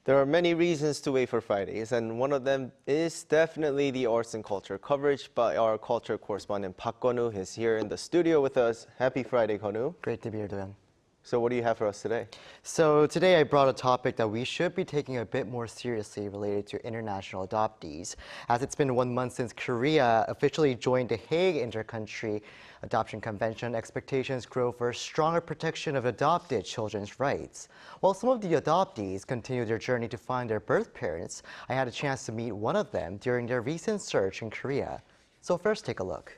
There are many reasons to wait for Fridays, and one of them is definitely the arts and culture coverage by our culture correspondent Park Kwon-woo is here in the studio with us. Happy Friday, Kwon-woo. Great to be here, Doyan. So what do you have for us today? So today I brought a topic that we should be taking a bit more seriously related to international adoptees, as it's been 1 month since Korea officially joined the Hague Inter-Country Adoption Convention. Expectations grow for stronger protection of adopted children's rights. While some of the adoptees continue their journey to find their birth parents, I had a chance to meet one of them during their recent search in Korea. So first, take a look.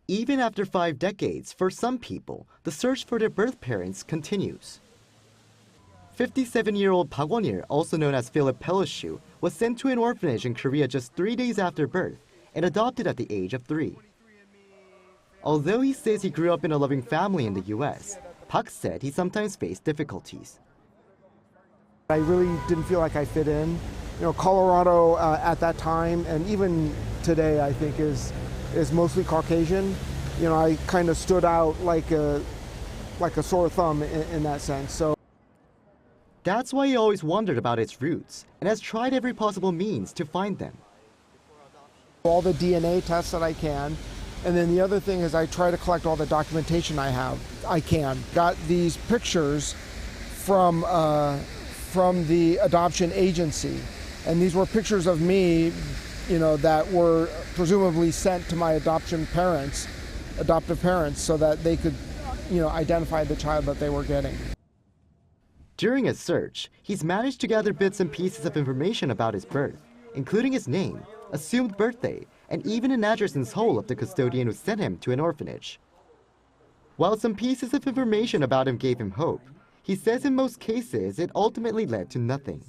Even after 5 decades, for some people, the search for their birth parents continues. 57-year-old Park Won-il, also known as Philip Peloshu, was sent to an orphanage in Korea just 3 days after birth and adopted at the age of 3. Although he says he grew up in a loving family in the U.S., Park said he sometimes faced difficulties. I really didn't feel like I fit in. You know, Colorado at that time, and even today, I think is mostly Caucasian. You know, I kind of stood out like a sore thumb in that sense. So that's why he always wondered about its roots and has tried every possible means to find them. All the DNA tests that I can, and then the other thing is I try to collect all the documentation I can. Got these pictures from the adoption agency, and these were pictures of me, you know, that were presumably sent to my adoptive parents, so that they could, you know, identify the child that they were getting. During his search, he's managed to gather bits and pieces of information about his birth, including his name, assumed birthday, and even an address in Seoul of the custodian who sent him to an orphanage. While some pieces of information about him gave him hope, he says in most cases it ultimately led to nothing.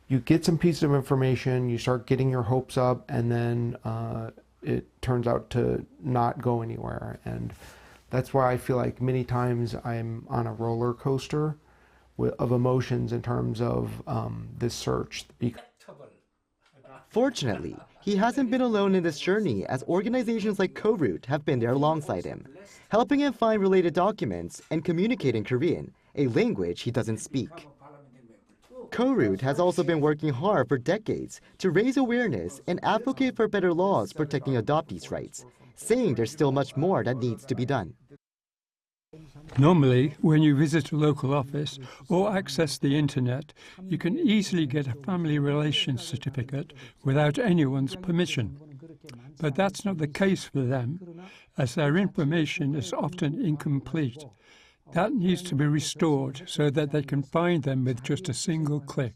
You get some piece of information, you start getting your hopes up, and then it turns out to not go anywhere. And that's why I feel like many times I'm on a roller coaster of emotions in terms of this search. Fortunately, he hasn't been alone in this journey, as organizations like Ko-Root have been there alongside him, helping him find related documents and communicate in Korean, a language he doesn't speak. Ko-Root has also been working hard for decades to raise awareness and advocate for better laws protecting adoptees' rights, saying there's still much more that needs to be done. Normally, when you visit a local office or access the internet, you can easily get a family relations certificate without anyone's permission. But that's not the case for them, as their information is often incomplete. That needs to be restored so that they can find them with just a single click.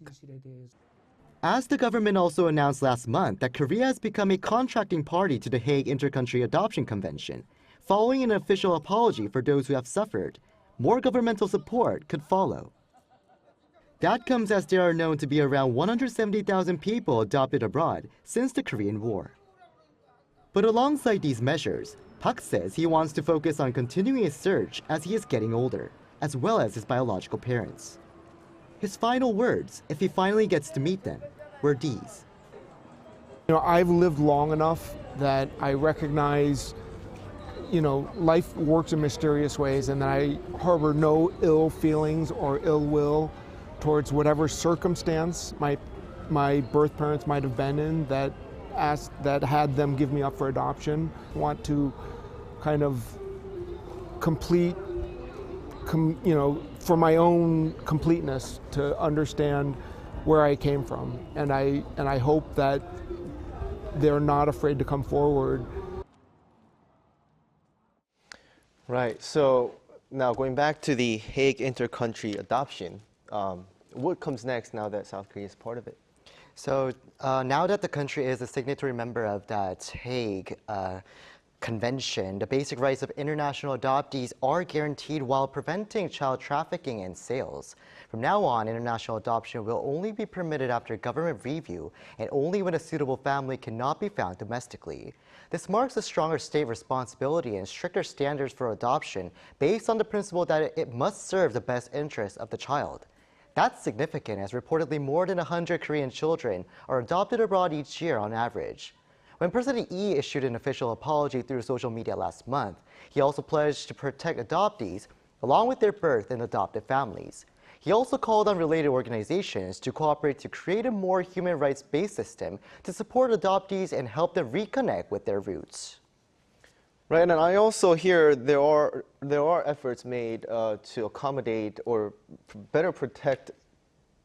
As the government also announced last month that Korea has become a contracting party to the Hague Inter-Country Adoption Convention, following an official apology for those who have suffered, more governmental support could follow. That comes as there are known to be around 170,000 people adopted abroad since the Korean War. But alongside these measures, Park says he wants to focus on continuing his search as he is getting older, as well as his biological parents. His final words, if he finally gets to meet them, were these. You know, I've lived long enough that I recognize, you know, life works in mysterious ways, and that I harbor no ill feelings or ill will towards whatever circumstance my birth parents might have been in that had them give me up for adoption. I want to kind of complete, you know, for my own completeness, to understand where I came from, and I hope that they're not afraid to come forward. Right, so now going back to the Hague Inter-Country Adoption, what comes next now that South Korea is part of it? So now that the country is a signatory member of that Hague Convention, the basic rights of international adoptees are guaranteed while preventing child trafficking and sales. From now on, international adoption will only be permitted after government review and only when a suitable family cannot be found domestically. This marks a stronger state responsibility and stricter standards for adoption based on the principle that it must serve the best interests of the child. That's significant, as reportedly more than 100 Korean children are adopted abroad each year on average. When President Lee issued an official apology through social media last month, he also pledged to protect adoptees along with their birth and adopted families. He also called on related organizations to cooperate to create a more human rights-based system to support adoptees and help them reconnect with their roots. Right, and I also hear there are efforts made to accommodate or better protect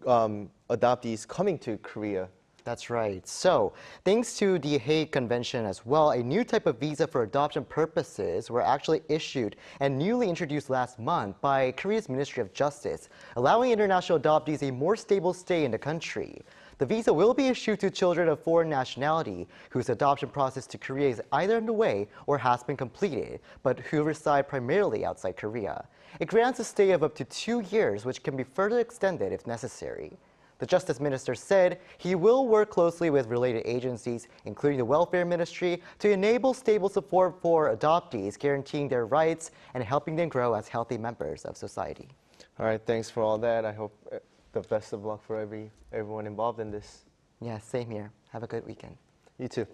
adoptees coming to Korea. That's right. So, thanks to the Hague Convention as well, a new type of visa for adoption purposes were actually issued and newly introduced last month by Korea's Ministry of Justice, allowing international adoptees a more stable stay in the country. The visa will be issued to children of foreign nationality whose adoption process to Korea is either underway or has been completed, but who reside primarily outside Korea. It grants a stay of up to 2 years, which can be further extended if necessary. The Justice Minister said he will work closely with related agencies, including the Welfare Ministry, to enable stable support for adoptees, guaranteeing their rights and helping them grow as healthy members of society. All right, thanks for all that. I hope the best of luck for everyone involved in this. Yeah, same here. Have a good weekend. You too.